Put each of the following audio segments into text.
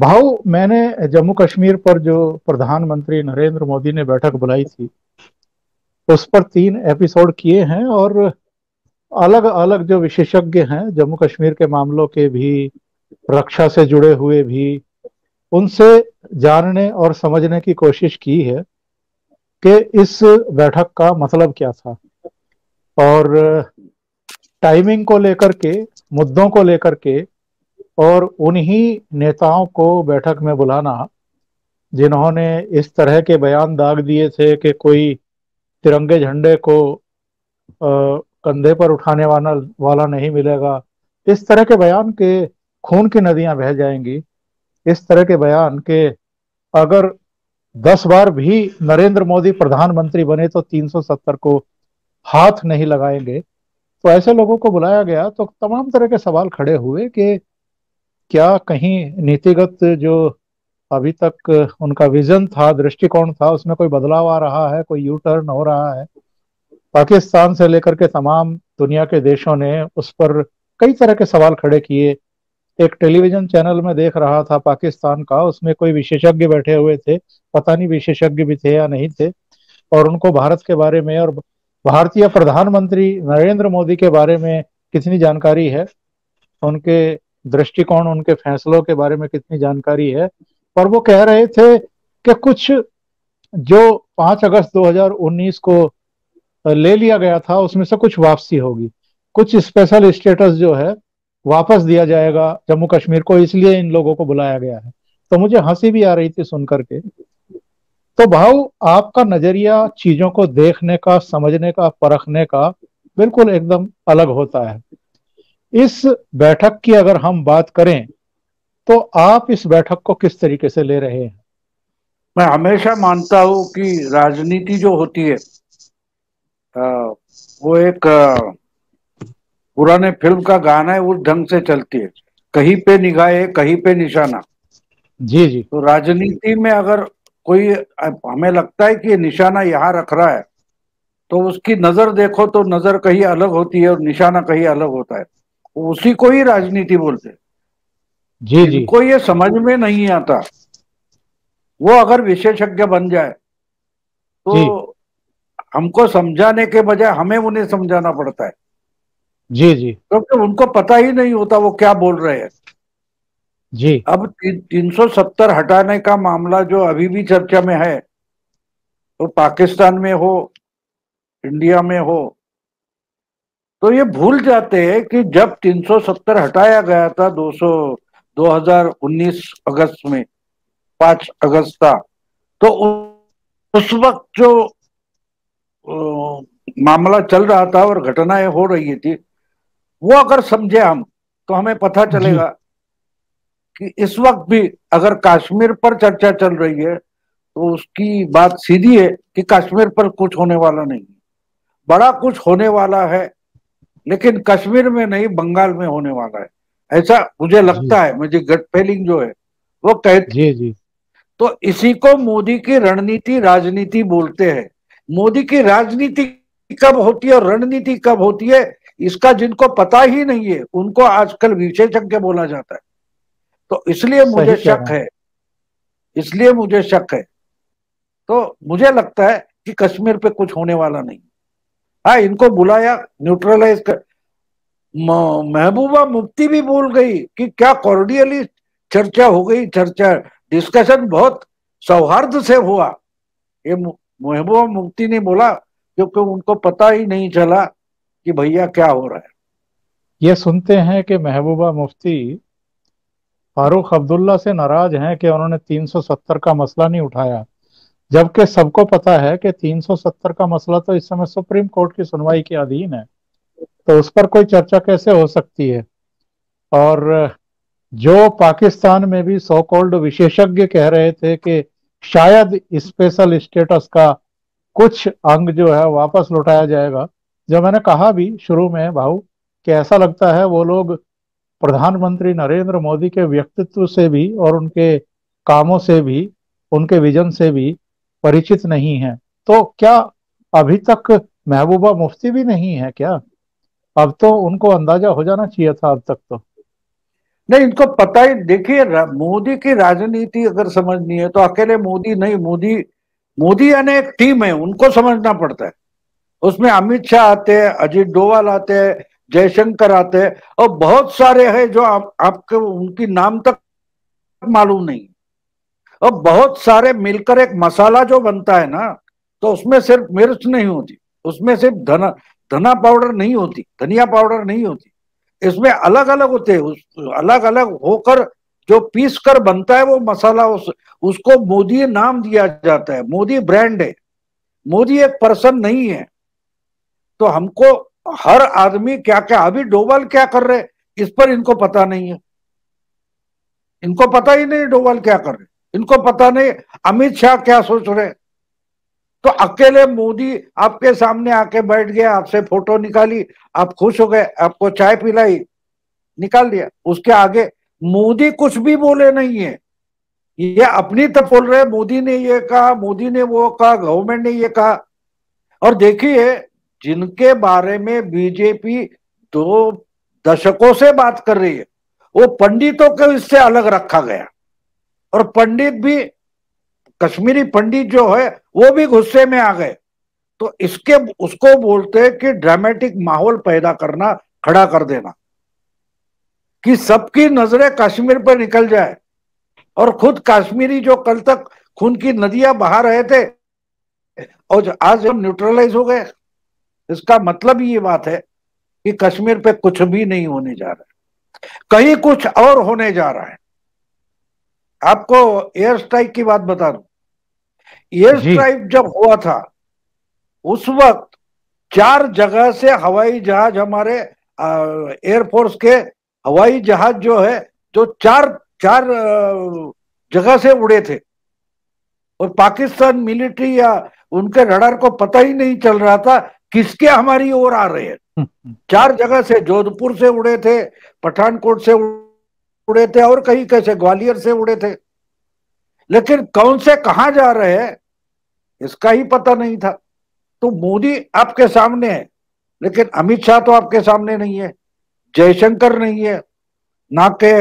भाऊ, मैंने जम्मू कश्मीर पर जो प्रधानमंत्री नरेंद्र मोदी ने बैठक बुलाई थी, उस पर 3 एपिसोड किए हैं। और अलग अलग जो विशेषज्ञ हैं जम्मू कश्मीर के मामलों के भी, रक्षा से जुड़े हुए भी, उनसे जानने और समझने की कोशिश की है कि इस बैठक का मतलब क्या था। और टाइमिंग को लेकर के, मुद्दों को लेकर के, और उन्हीं नेताओं को बैठक में बुलाना जिन्होंने इस तरह के बयान दाग दिए थे कि कोई तिरंगे झंडे को कंधे पर उठाने वाला नहीं मिलेगा। इस तरह के बयान के खून की नदियां बह जाएंगी। इस तरह के बयान के अगर 10 बार भी नरेंद्र मोदी प्रधानमंत्री बने तो 370 को हाथ नहीं लगाएंगे। तो ऐसे लोगों को बुलाया गया तो तमाम तरह के सवाल खड़े हुए कि क्या कहीं नीतिगत जो अभी तक उनका विजन था, दृष्टिकोण था, उसमें कोई बदलाव आ रहा है, कोई यू टर्न हो रहा है। पाकिस्तान से लेकर के तमाम दुनिया के देशों ने उस पर कई तरह के सवाल खड़े किए। एक टेलीविजन चैनल में देख रहा था पाकिस्तान का, उसमें कोई विशेषज्ञ बैठे हुए थे, पता नहीं विशेषज्ञ भी थे या नहीं थे, और उनको भारत के बारे में और भारतीय प्रधानमंत्री नरेंद्र मोदी के बारे में कितनी जानकारी है, उनके दृष्टिकोण, उनके फैसलों के बारे में कितनी जानकारी है। और वो कह रहे थे कि कुछ जो 5 अगस्त 2019 को ले लिया गया था उसमें से कुछ वापसी होगी, कुछ स्पेशल स्टेटस जो है वापस दिया जाएगा जम्मू कश्मीर को, इसलिए इन लोगों को बुलाया गया है। तो मुझे हंसी भी आ रही थी सुन करके। तो भाऊ, आपका नजरिया चीजों को देखने का, समझने का, परखने का बिल्कुल एकदम अलग होता है। इस बैठक की अगर हम बात करें तो आप इस बैठक को किस तरीके से ले रहे हैं? मैं हमेशा मानता हूँ कि राजनीति जो होती है वो एक पुराने फिल्म का गाना है, उस ढंग से चलती है। कहीं पे निगाहे कहीं पे निशाना। जी जी। तो राजनीति में अगर कोई हमें लगता है कि ये निशाना यहाँ रख रहा है, तो उसकी नजर देखो तो नजर कहीं अलग होती है और निशाना कहीं अलग होता है। उसी को ही राजनीति बोलते हैं। जी जी। जिनको ये समझ में नहीं आता, वो अगर विशेषज्ञ बन जाए जी तो हमको समझाने के बजाय हमें उन्हें समझाना पड़ता है, जी। जी क्योंकि उनको पता ही नहीं होता वो क्या बोल रहे हैं। जी। अब 370 हटाने का मामला जो अभी भी चर्चा में है, तो पाकिस्तान में हो, इंडिया में हो, तो ये भूल जाते हैं कि जब 370 हटाया गया था 2019 अगस्त में, 5 अगस्त था, तो उस वक्त जो मामला चल रहा था और घटनाएं हो रही थी, वो अगर समझे हम, तो हमें पता जी चलेगा कि इस वक्त भी अगर कश्मीर पर चर्चा चल रही है, तो उसकी बात सीधी है कि कश्मीर पर कुछ होने वाला नहीं। बड़ा कुछ होने वाला है, लेकिन कश्मीर में नहीं, बंगाल में होने वाला है। ऐसा मुझे जी। लगता है, मुझे गट फीलिंग जो है वो कहती। जी जी। तो इसी को मोदी की रणनीति राजनीति बोलते हैं। मोदी की राजनीति कब होती है और रणनीति कब होती है, इसका जिनको पता ही नहीं है उनको आजकल विशेषज्ञ बोला जाता है। तो इसलिए मुझे सही कह रहे शक हैं। है, इसलिए मुझे शक है। तो मुझे लगता है कि कश्मीर पे कुछ होने वाला नहीं। हाँ, इनको बुलाया, न्यूट्रलाइज कर। महबूबा मुफ्ती भी बोल गई कि क्या कॉर्डियली चर्चा हो गई, चर्चा डिस्कशन बहुत सौहार्द से हुआ। ये महबूबा मुफ्ती ने बोला, क्योंकि उनको पता ही नहीं चला कि भैया क्या हो रहा है। ये सुनते हैं कि महबूबा मुफ्ती फारूक अब्दुल्ला से नाराज हैं कि उन्होंने 370 का मसला नहीं उठाया, जबकि सबको पता है कि 370 का मसला तो इस समय सुप्रीम कोर्ट की सुनवाई के अधीन है। तो उस पर कोई चर्चा कैसे हो सकती है? और जो पाकिस्तान में भी सो कॉल्ड विशेषज्ञ कह रहे थे कि शायद स्पेशल स्टेटस का कुछ अंग जो है वापस लौटाया जाएगा। जो मैंने कहा भी शुरू में भाऊ, कि ऐसा लगता है वो लोग प्रधानमंत्री नरेंद्र मोदी के व्यक्तित्व से भी और उनके कामों से भी, उनके विजन से भी परिचित नहीं है। तो क्या अभी तक महबूबा मुफ्ती भी नहीं है क्या? अब तो उनको अंदाजा हो जाना चाहिए था अब तक तो। नहीं, इनको पता ही, देखिए मोदी की राजनीति अगर समझनी है तो अकेले मोदी नहीं, मोदी मोदी यानी एक टीम है, उनको समझना पड़ता है। उसमें अमित शाह आते हैं, अजीत डोभाल आते हैं, जयशंकर आते हैं, और बहुत सारे हैं जो आपको उनकी नाम तक मालूम नहीं। और बहुत सारे मिलकर एक मसाला जो बनता है ना, तो उसमें सिर्फ मिर्च नहीं होती, उसमें सिर्फ धना धना पाउडर नहीं होती, धनिया पाउडर नहीं होती, इसमें अलग अलग होते हैं, अलग अलग होकर जो पीस कर बनता है वो मसाला, उसको मोदी नाम दिया जाता है, मोदी ब्रांड है, मोदी एक पर्सन नहीं है। तो हमको हर आदमी क्या क्या, अभी डोभाल क्या कर रहे इस पर इनको पता नहीं है, इनको पता ही नहीं डोभाल क्या कर रहे, इनको पता नहीं अमित शाह क्या सोच रहे। तो अकेले मोदी आपके सामने आके बैठ गया, आपसे फोटो निकाली, आप खुश हो गए, आपको चाय पिलाई, निकाल दिया, उसके आगे मोदी कुछ भी बोले नहीं है। ये अपनी तरफ बोल रहे, मोदी ने ये कहा, मोदी ने वो कहा, गवर्नमेंट ने ये कहा। और देखिए, जिनके बारे में बीजेपी 2 दशकों से बात कर रही है, वो पंडितों को इससे अलग रखा गया, और पंडित भी, कश्मीरी पंडित जो है वो भी गुस्से में आ गए। तो इसके उसको बोलते हैं कि ड्रामेटिक माहौल पैदा करना, खड़ा कर देना, कि सबकी नजरें कश्मीर पर निकल जाए, और खुद कश्मीरी जो कल तक खून की नदियां बहा रहे थे, और आज हम न्यूट्रलाइज हो गए। इसका मतलब ये बात है कि कश्मीर पे कुछ भी नहीं होने जा रहा है, कहीं कुछ और होने जा रहा है। आपको एयर स्ट्राइक की बात बता दूं, एयर जी। स्ट्राइक जब हुआ था उस वक्त 4 जगह से हवाई जहाज, हमारे एयरफोर्स के हवाई जहाज जो है, जो चार चार जगह से उड़े थे, और पाकिस्तान मिलिट्री या उनके रडार को पता ही नहीं चल रहा था किसके हमारी ओर आ रहे हैं। 4 जगह से, जोधपुर से उड़े थे, पठानकोट से उड़े थे, और कहीं कैसे ग्वालियर से उड़े थे, लेकिन कौन से कहां जा रहे हैं इसका ही पता नहीं था। तो मोदी आपके सामने है, लेकिन अमित शाह तो आपके सामने नहीं है, जयशंकर नहीं है, ना के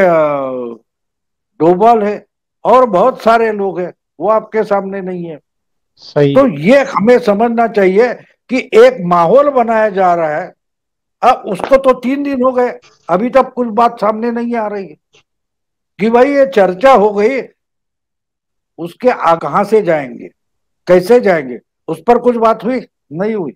डोभाल है, और बहुत सारे लोग हैं, वो आपके सामने नहीं है। सही तो है। ये हमें समझना चाहिए कि एक माहौल बनाया जा रहा है। अब उसको तो 3 दिन हो गए, अभी तक कुछ बात सामने नहीं आ रही है कि भाई ये चर्चा हो गई, उसके कहां से जाएंगे, कैसे जाएंगे, उस पर कुछ बात हुई नहीं हुई।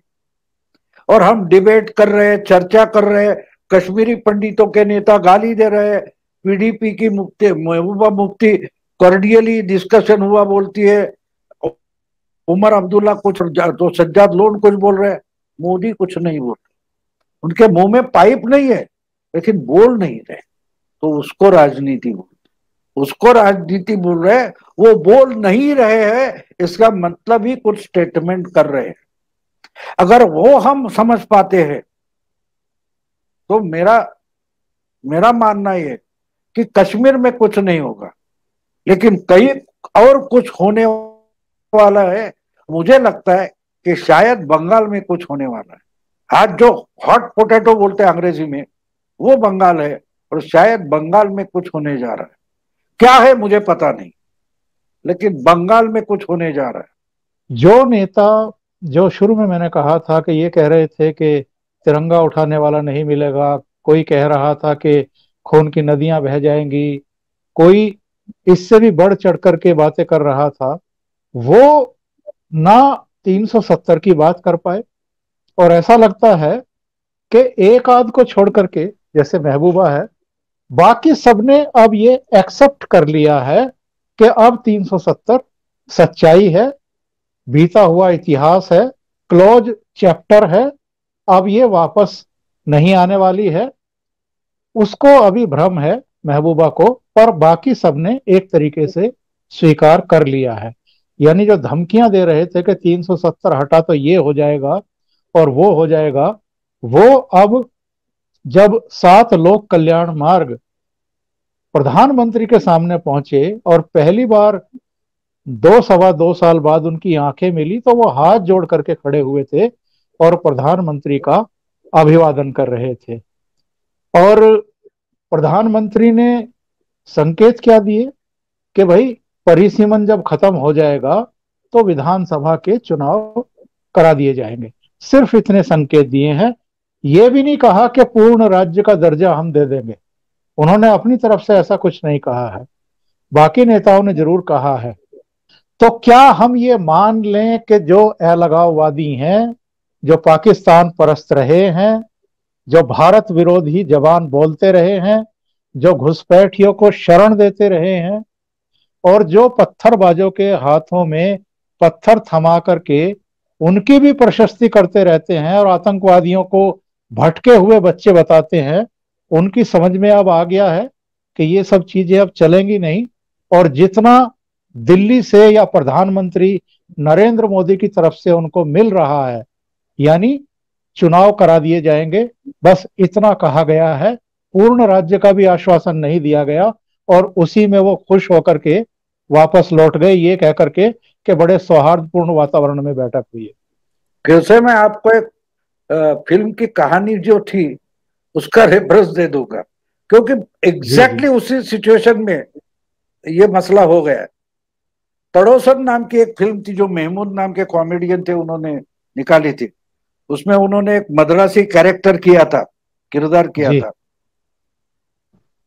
और हम डिबेट कर रहे हैं, चर्चा कर रहे हैं, कश्मीरी पंडितों के नेता गाली दे रहे हैं, पीडीपी की मुफ्ती महबूबा मुफ्ती कॉर्डियली डिस्कशन हुआ बोलती है, उमर अब्दुल्ला कुछ, तो सज्जाद लोन कुछ बोल रहे हैं, मोदी कुछ नहीं बोल रहे, उनके मुंह में पाइप नहीं है, लेकिन बोल नहीं रहे, तो उसको राजनीति बोल, उसको राजनीति बोल रहे हैं। वो बोल नहीं रहे हैं, इसका मतलब ही कुछ स्टेटमेंट कर रहे हैं। अगर वो हम समझ पाते हैं तो मेरा मेरा मानना यह कि कश्मीर में कुछ नहीं होगा, लेकिन कहीं और कुछ होने वाला है। मुझे लगता है कि शायद बंगाल में कुछ होने वाला है। आज जो हॉट पोटैटो बोलते हैं अंग्रेजी में, वो बंगाल है, और शायद बंगाल में कुछ होने जा रहा है। क्या है मुझे पता नहीं, लेकिन बंगाल में कुछ होने जा रहा है। जो नेता, जो शुरू में मैंने कहा था कि ये कह रहे थे कि तिरंगा उठाने वाला नहीं मिलेगा, कोई कह रहा था कि खून की नदियां बह जाएंगी, कोई इससे भी बढ़ चढ़ करके बातें कर रहा था, वो ना 370 की बात कर पाए। और ऐसा लगता है कि एक आध को छोड़ करके, जैसे महबूबा है, बाकी सबने अब ये एक्सेप्ट कर लिया है कि अब 370 सच्चाई है, बीता हुआ इतिहास है, क्लोज चैप्टर है, अब ये वापस नहीं आने वाली है। उसको अभी भ्रम है महबूबा को, पर बाकी सबने एक तरीके से स्वीकार कर लिया है। यानी जो धमकियां दे रहे थे कि 370 हटा तो ये हो जाएगा और वो हो जाएगा, वो अब जब 7 लोक कल्याण मार्ग प्रधानमंत्री के सामने पहुंचे और पहली बार 2 सवा 2 साल बाद उनकी आंखें मिली, तो वो हाथ जोड़ करके खड़े हुए थे और प्रधानमंत्री का अभिवादन कर रहे थे। और प्रधानमंत्री ने संकेत क्या दिए कि भाई परिसीमन जब खत्म हो जाएगा तो विधानसभा के चुनाव करा दिए जाएंगे। सिर्फ इतने संकेत दिए हैं। यह भी नहीं कहा कि पूर्ण राज्य का दर्जा हम दे देंगे। उन्होंने अपनी तरफ से ऐसा कुछ नहीं कहा है। बाकी नेताओं ने जरूर कहा है। तो क्या हम ये मान लें कि जो अलगाववादी हैं, जो पाकिस्तान परस्त रहे हैं, जो भारत विरोधी जबान बोलते रहे हैं, जो घुसपैठियों को शरण देते रहे हैं और जो पत्थरबाजों के हाथों में पत्थर थमा करके उनकी भी प्रशस्ति करते रहते हैं और आतंकवादियों को भटके हुए बच्चे बताते हैं, उनकी समझ में अब आ गया है कि ये सब चीजें अब चलेंगी नहीं। और जितना दिल्ली से या प्रधानमंत्री नरेंद्र मोदी की तरफ से उनको मिल रहा है, यानी चुनाव करा दिए जाएंगे, बस इतना कहा गया है। पूर्ण राज्य का भी आश्वासन नहीं दिया गया और उसी में वो खुश होकर के वापस लौट गए, ये कह करके कि बड़े सौहार्दपूर्ण वातावरण में बैठक हुई है। फिर से मैं आपको एक फिल्म की कहानी जो थी उसका रेफरेंस दे दूंगा, क्योंकि एग्जैक्टली उसी सिचुएशन में ये मसला हो गया। पड़ोसन नाम की एक फिल्म थी जो महमूद नाम के कॉमेडियन थे उन्होंने निकाली थी। उसमें उन्होंने एक मद्रासी कैरेक्टर किया था, किरदार किया था।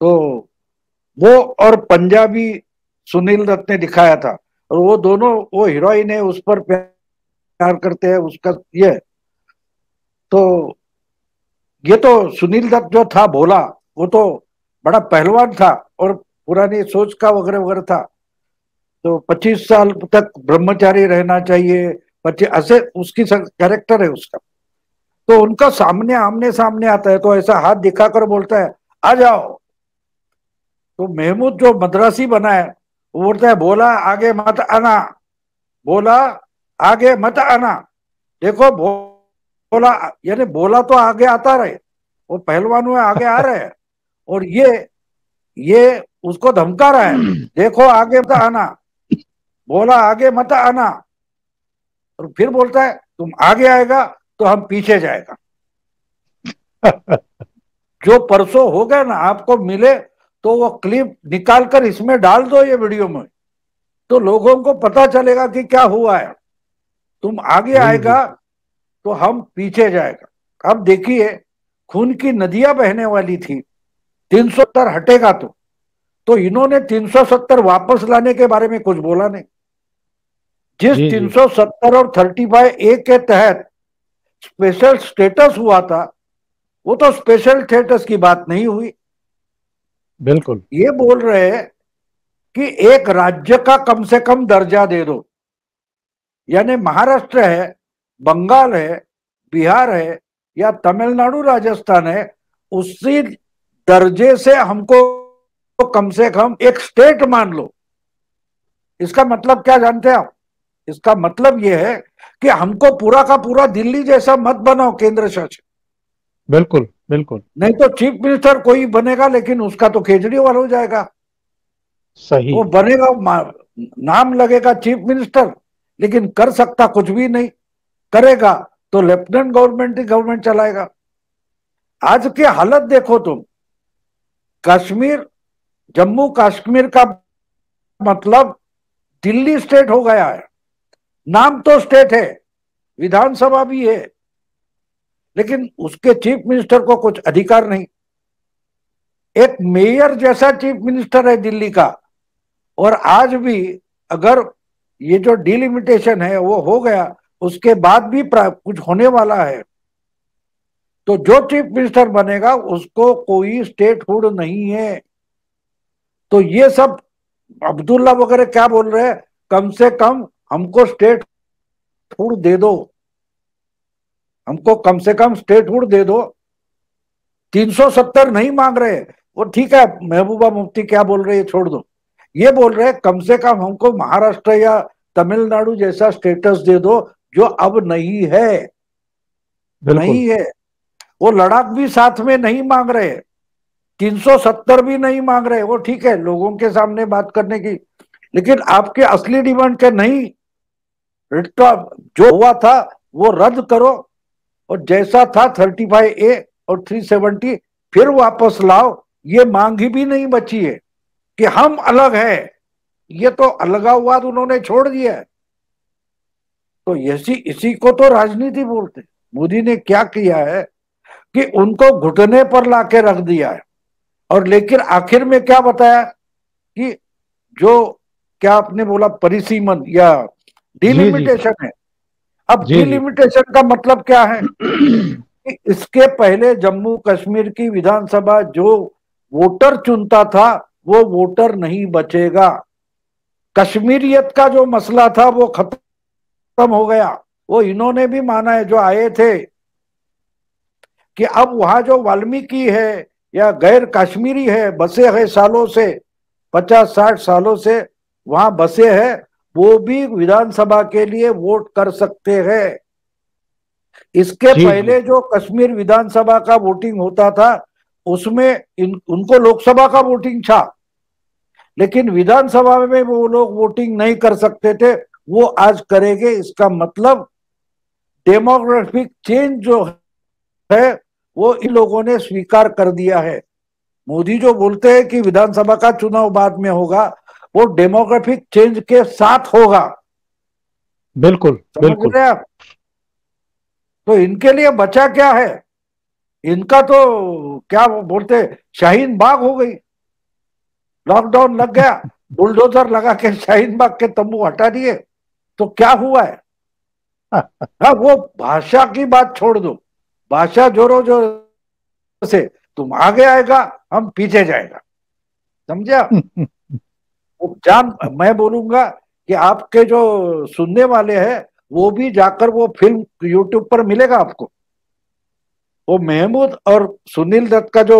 तो वो और पंजाबी सुनील दत्त ने दिखाया था, और वो दोनों, वो हीरोइन है, उस पर प्यार करते हैं, उसका ये। तो ये तो सुनील दत्त जो था भोला, वो तो बड़ा पहलवान था और पुरानी सोच का वगैरह वगैरह था। तो 25 साल तक ब्रह्मचारी रहना चाहिए, 25 ऐसे उसकी कैरेक्टर है उसका। तो उनका सामने आमने सामने आता है तो ऐसा हाथ दिखाकर बोलता है आ जाओ। तो महमूद जो मद्रासी बना है वो बोलता है बोला आगे मत आना, बोला आगे मत आना। देखो बोला यानी बोला तो आगे आता रहे, वो पहलवान हुए आगे आ रहे हैं, और ये उसको धमका रहा है, देखो आगे मत आना, बोला आगे मत आना। और फिर बोलता है तुम आगे आएगा तो हम पीछे जाएगा। जो परसों हो गया ना, आपको मिले तो वो क्लिप निकाल कर इसमें डाल दो, ये वीडियो में, तो लोगों को पता चलेगा कि क्या हुआ है। तुम आगे आएगा तो हम पीछे जाएगा। अब देखिए, खून की नदियां बहने वाली थी, 370 हटेगा तो इन्होंने 370 वापस लाने के बारे में कुछ बोला नहीं। जिस 370 और 35A के तहत स्पेशल स्टेटस हुआ था, वो तो स्पेशल स्टेटस की बात नहीं हुई। बिल्कुल। ये बोल रहे हैं कि एक राज्य का कम से कम दर्जा दे दो, यानी महाराष्ट्र है, बंगाल है, बिहार है या तमिलनाडु राजस्थान है, उसी दर्जे से हमको कम से कम एक स्टेट मान लो। इसका मतलब क्या जानते हैं आप? इसका मतलब यह है कि हमको पूरा का पूरा दिल्ली जैसा मत बनाओ केंद्र शासित। बिल्कुल बिल्कुल। नहीं तो चीफ मिनिस्टर कोई बनेगा लेकिन उसका तो केजरीवाल हो जाएगा। सही। वो बनेगा, नाम लगेगा चीफ मिनिस्टर, लेकिन कर सकता कुछ भी नहीं। करेगा तो लेफ्टिनेंट गवर्नमेंट ही गवर्नमेंट चलाएगा। आज की हालत देखो तुम, कश्मीर, जम्मू कश्मीर का मतलब दिल्ली स्टेट हो गया है। नाम तो स्टेट है, विधानसभा भी है, लेकिन उसके चीफ मिनिस्टर को कुछ अधिकार नहीं। एक मेयर जैसा चीफ मिनिस्टर है दिल्ली का, और आज भी अगर ये जो डिलिमिटेशन है वो हो गया, उसके बाद भी कुछ होने वाला है, तो जो चीफ मिनिस्टर बनेगा उसको कोई स्टेट हुड नहीं है। तो ये सब अब्दुल्ला वगैरह क्या बोल रहे हैं, कम से कम हमको स्टेट हुड दे दो, हमको कम से कम स्टेट हुड दे दो। 370 नहीं मांग रहे, वो ठीक है, महबूबा मुफ्ती क्या बोल रहे हैं छोड़ दो। ये बोल रहे हैं कम से कम हमको महाराष्ट्र या तमिलनाडु जैसा स्टेटस दे दो, जो अब नहीं है। नहीं है। वो लद्दाख भी साथ में नहीं मांग रहे, 370 भी नहीं मांग रहे। वो ठीक है लोगों के सामने बात करने की, लेकिन आपके असली डिमांड के नहीं, जो हुआ था वो रद्द करो, और जैसा था 35A और 370 फिर वापस लाओ। ये मांग ही भी नहीं बची है कि हम अलग है। ये तो अलगाववाद उन्होंने छोड़ दिया है। तो इसी को तो राजनीति बोलते। मोदी ने क्या किया है कि उनको घुटने पर लाके रख दिया है। और लेकिन आखिर में क्या बताया कि जो क्या आपने बोला परिसीमन या जी जी डिलिमिटेशन है। अब जी जी। डिलिमिटेशन का मतलब क्या है कि इसके पहले जम्मू कश्मीर की विधानसभा जो वोटर चुनता था वो वोटर नहीं बचेगा। कश्मीरियत का जो मसला था वो खत्म हो गया। वो इन्होंने भी माना है जो आए थे कि अब वहां जो वाल्मीकि है या गैर कश्मीरी है बसे है सालों से, 50-60 सालों से वहां बसे हैं, वो भी विधानसभा के लिए वोट कर सकते हैं। इसके जी जी। पहले जो कश्मीर विधानसभा का वोटिंग होता था उसमें उनको लोकसभा का वोटिंग था, लेकिन विधानसभा में वो लोग वोटिंग नहीं कर सकते थे। वो आज करेंगे। इसका मतलब डेमोग्राफिक चेंज जो है वो इन लोगों ने स्वीकार कर दिया है। मोदी जो बोलते हैं कि विधानसभा का चुनाव बाद में होगा, वो डेमोग्राफिक चेंज के साथ होगा। बिल्कुल समझ बिल्कुल। रहे आप? तो इनके लिए बचा क्या है? इनका तो क्या वो बोलते, शाहीन बाग हो गई। लॉकडाउन लग गया, बुलडोजर लगा के शाहीन बाग के तंबू हटा दिए, तो क्या हुआ है? हाँ, वो भाषा की बात छोड़ दो। भाषा जोरो जोर से तुम आगे आएगा, हम पीछे जाएगा। समझे आप? वो जान, मैं बोलूंगा कि आपके जो सुनने वाले हैं वो भी जाकर वो फिल्म यूट्यूब पर मिलेगा आपको। वो महमूद और सुनील दत्त का जो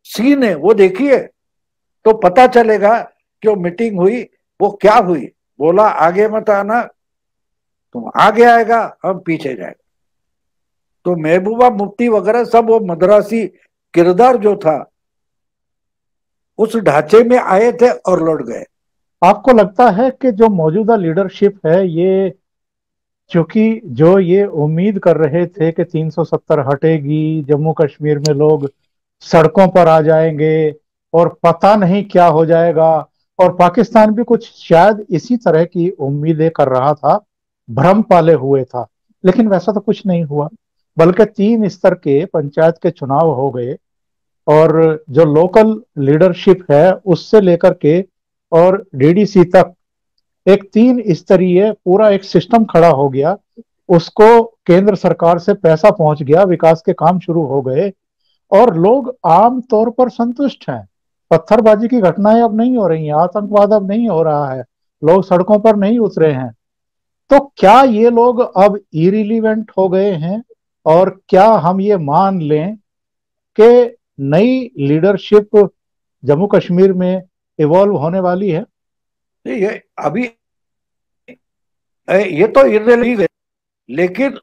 सीन है वो देखिए, तो पता चलेगा कि वो मीटिंग हुई वो क्या हुई। बोला आगे मत आना, तुम आगे आएगा हम पीछे जाएगा। तो महबूबा मुफ्ती वगैरह सब वो मद्रासी किरदार जो था उस ढांचे में आए थे और लौट गए। आपको लगता है कि जो मौजूदा लीडरशिप है ये, क्योंकि जो ये उम्मीद कर रहे थे कि 370 हटेगी, जम्मू कश्मीर में लोग सड़कों पर आ जाएंगे और पता नहीं क्या हो जाएगा, और पाकिस्तान भी कुछ शायद इसी तरह की उम्मीदें कर रहा था, भ्रम पाले हुए था, लेकिन वैसा तो कुछ नहीं हुआ। बल्कि 3 स्तर के पंचायत के चुनाव हो गए, और जो लोकल लीडरशिप है उससे लेकर के और डीडीसी तक एक 3 स्तरीय पूरा एक सिस्टम खड़ा हो गया। उसको केंद्र सरकार से पैसा पहुंच गया, विकास के काम शुरू हो गए, और लोग आम तौर पर संतुष्ट हैं। पत्थरबाजी की घटनाएं अब नहीं हो रही हैं, आतंकवाद अब नहीं हो रहा है, लोग सड़कों पर नहीं उतरे हैं। तो क्या ये लोग अब इरिलीवेंट हो गए हैं, और क्या हम ये मान लें कि नई लीडरशिप जम्मू कश्मीर में इवॉल्व होने वाली है? ये अभी ये तो इर्रेलेवेंट है, लेकिन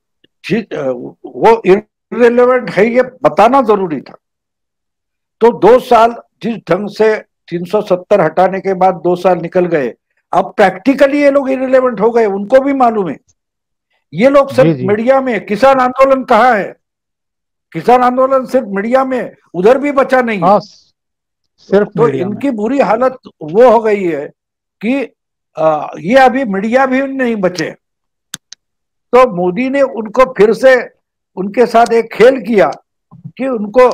वो इर्रेलेवेंट है ये बताना जरूरी था। तो 2 साल जिस ढंग से 370 हटाने के बाद 2 साल निकल गए, अब प्रैक्टिकली ये लोग इरिलेवेंट हो गए, उनको भी मालूम है। ये लोग जी सिर्फ जी। मीडिया में, किसान आंदोलन कहाँ है? किसान आंदोलन सिर्फ मीडिया में, उधर भी बचा नहीं है। हाँ, सिर्फ तो मीडिया में। इनकी बुरी हालत वो हो गई है कि ये अभी मीडिया भी नहीं बचे। तो मोदी ने उनको फिर से उनके साथ एक खेल किया कि उनको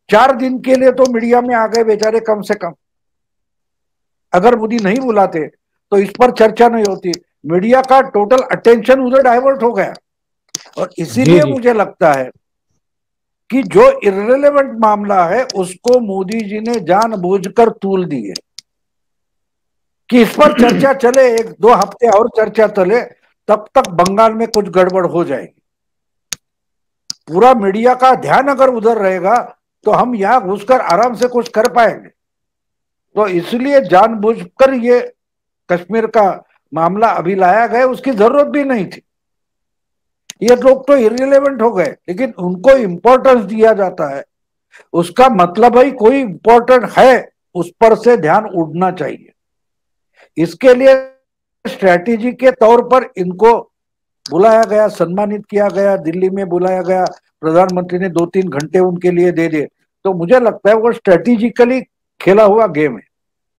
4 दिन के लिए तो मीडिया में आ गए बेचारे कम से कम। अगर मोदी नहीं बुलाते तो इस पर चर्चा नहीं होती। मीडिया का टोटल अटेंशन उधर डाइवर्ट हो गया। और जी इसीलिए जी। मुझे लगता है कि जो इर्रेलेवेंट मामला है उसको मोदी जी ने जानबूझकर तूल दी है कि इस पर चर्चा चले, 1-2 हफ्ते और चर्चा चले, तब तक बंगाल में कुछ गड़बड़ हो जाएगी। पूरा मीडिया का ध्यान अगर उधर रहेगा तो हम यहां घुसकर आराम से कुछ कर पाएंगे। तो इसलिए जानबूझकर ये कश्मीर का मामला अभी लाया गया, उसकी जरूरत भी नहीं थी। ये लोग तो इररिलेवेंट हो गए, लेकिन उनको इंपॉर्टेंस दिया जाता है। उसका मतलब है कोई इंपॉर्टेंट है, उस पर से ध्यान उड़ना चाहिए। इसके लिए स्ट्रैटेजी के तौर पर इनको बुलाया गया, सम्मानित किया गया, दिल्ली में बुलाया गया, प्रधानमंत्री ने 2-3 घंटे उनके लिए दे दिए। तो मुझे लगता है वो स्ट्रेटेजिकली खेला हुआ गेम है।